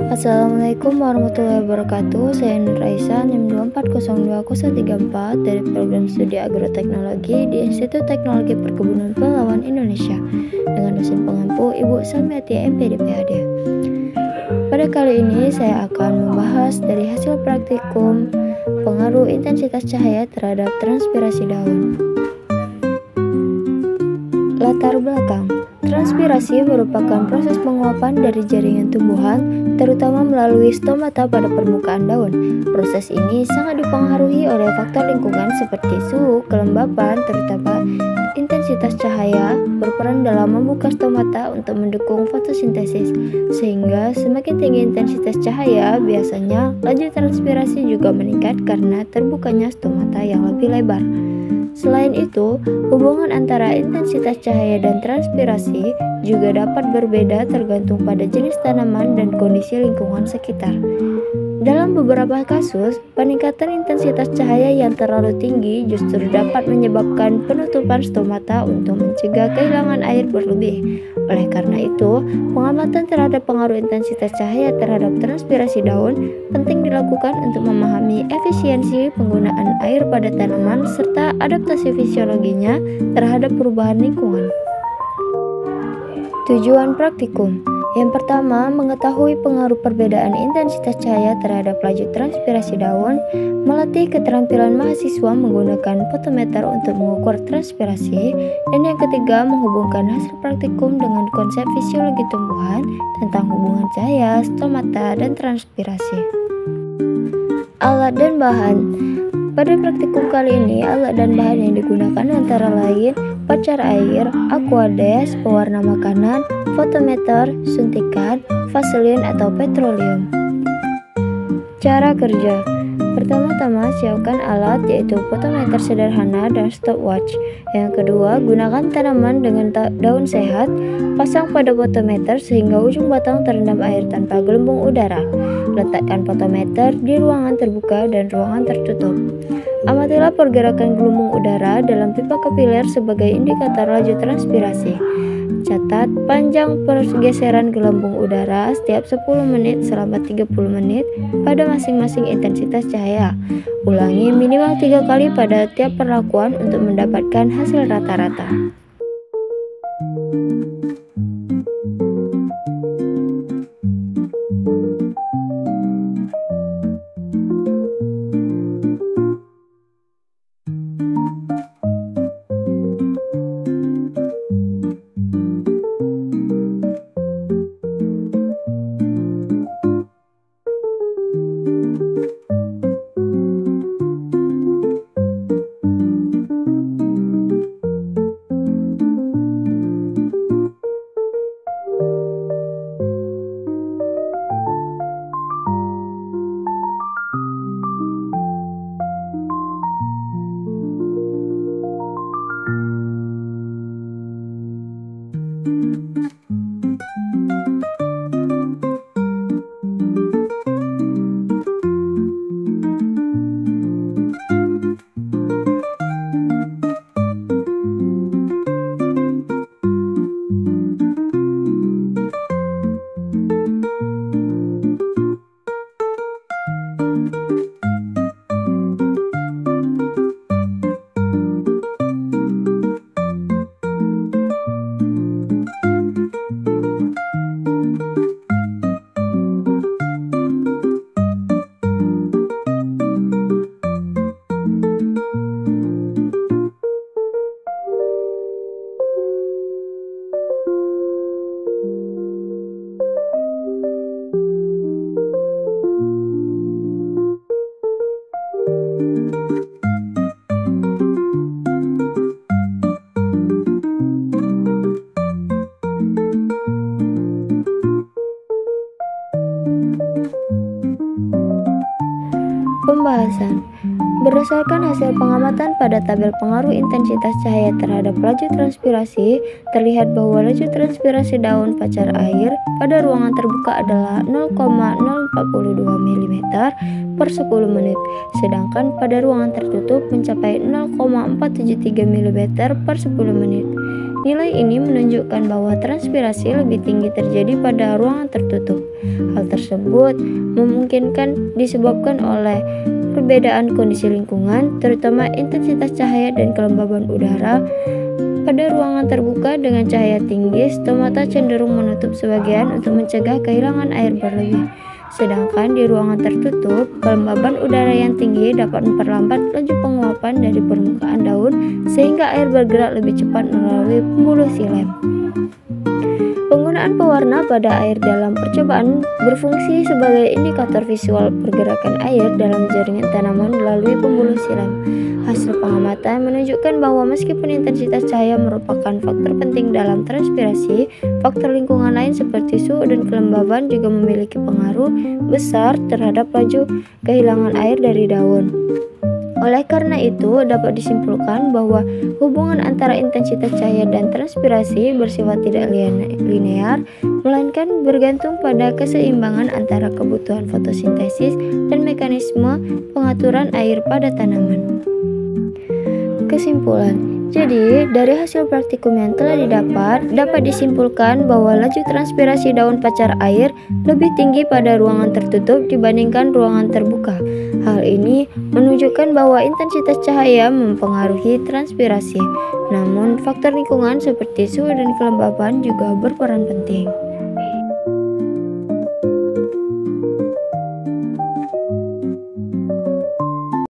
Assalamualaikum warahmatullahi wabarakatuh. Saya Nur Raisa, NIM 2402034 dari Program Studi Agroteknologi di Institut Teknologi Perkebunan Pahlawan Indonesia dengan dosen pengampu Ibu Samiati MPD PhD. Pada kali ini saya akan membahas dari hasil praktikum pengaruh intensitas cahaya terhadap transpirasi daun. Latar belakang. Transpirasi merupakan proses penguapan dari jaringan tumbuhan, terutama melalui stomata pada permukaan daun. Proses ini sangat dipengaruhi oleh faktor lingkungan seperti suhu, kelembapan, terutama intensitas cahaya berperan dalam membuka stomata untuk mendukung fotosintesis. Sehingga semakin tinggi intensitas cahaya, biasanya laju transpirasi juga meningkat karena terbukanya stomata yang lebih lebar. Selain itu, hubungan antara intensitas cahaya dan transpirasi juga dapat berbeda tergantung pada jenis tanaman dan kondisi lingkungan sekitar. Dalam beberapa kasus, peningkatan intensitas cahaya yang terlalu tinggi justru dapat menyebabkan penutupan stomata untuk mencegah kehilangan air berlebih. Oleh karena itu, pengamatan terhadap pengaruh intensitas cahaya terhadap transpirasi daun penting dilakukan untuk memahami efisiensi penggunaan air pada tanaman serta adaptasi fisiologinya terhadap perubahan lingkungan. Tujuan praktikum. Yang pertama, mengetahui pengaruh perbedaan intensitas cahaya terhadap laju transpirasi daun, melatih keterampilan mahasiswa menggunakan fotometer untuk mengukur transpirasi, dan yang ketiga, menghubungkan hasil praktikum dengan konsep fisiologi tumbuhan tentang hubungan cahaya, stomata, dan transpirasi. Alat dan bahan. Pada praktikum kali ini, alat dan bahan yang digunakan antara lain pacar air, aquades, pewarna makanan, fotometer, suntikan, vaselin atau petroleum. Cara kerja. Pertama-tama, siapkan alat yaitu fotometer sederhana dan stopwatch. Yang kedua, gunakan tanaman dengan daun sehat, pasang pada fotometer sehingga ujung batang terendam air tanpa gelembung udara. Letakkan fotometer di ruangan terbuka dan ruangan tertutup. Amatilah pergerakan gelembung udara dalam pipa kapiler sebagai indikator laju transpirasi. Catat panjang pergeseran gelembung udara setiap 10 menit selama 30 menit pada masing-masing intensitas cahaya. Ulangi minimal 3 kali pada tiap perlakuan untuk mendapatkan hasil rata-rata. Pembahasan. Berdasarkan hasil pengamatan pada tabel pengaruh intensitas cahaya terhadap laju transpirasi, terlihat bahwa laju transpirasi daun pacar air pada ruangan terbuka adalah 0,042 mm per 10 menit, sedangkan pada ruangan tertutup mencapai 0,473 mm per 10 menit. Nilai ini menunjukkan bahwa transpirasi lebih tinggi terjadi pada ruangan tertutup. Hal tersebut memungkinkan disebabkan oleh perbedaan kondisi lingkungan, terutama intensitas cahaya dan kelembaban udara. Pada ruangan terbuka dengan cahaya tinggi, stomata cenderung menutup sebagian untuk mencegah kehilangan air berlebih. Sedangkan di ruangan tertutup, kelembaban udara yang tinggi dapat memperlambat laju penguapan dari permukaan daun sehingga air bergerak lebih cepat melalui pembuluh xilem. Penggunaan pewarna pada air dalam percobaan berfungsi sebagai indikator visual pergerakan air dalam jaringan tanaman melalui pembuluh xilem. Hasil pengamatan menunjukkan bahwa meskipun intensitas cahaya merupakan faktor penting dalam transpirasi, faktor lingkungan lain seperti suhu dan kelembaban juga memiliki pengaruh besar terhadap laju kehilangan air dari daun. Oleh karena itu, dapat disimpulkan bahwa hubungan antara intensitas cahaya dan transpirasi bersifat tidak linear, melainkan bergantung pada keseimbangan antara kebutuhan fotosintesis dan mekanisme pengaturan air pada tanaman. Kesimpulan. Jadi, dari hasil praktikum yang telah dapat disimpulkan bahwa laju transpirasi daun pacar air lebih tinggi pada ruangan tertutup dibandingkan ruangan terbuka. Hal ini menunjukkan bahwa intensitas cahaya mempengaruhi transpirasi, namun faktor lingkungan seperti suhu dan kelembaban juga berperan penting.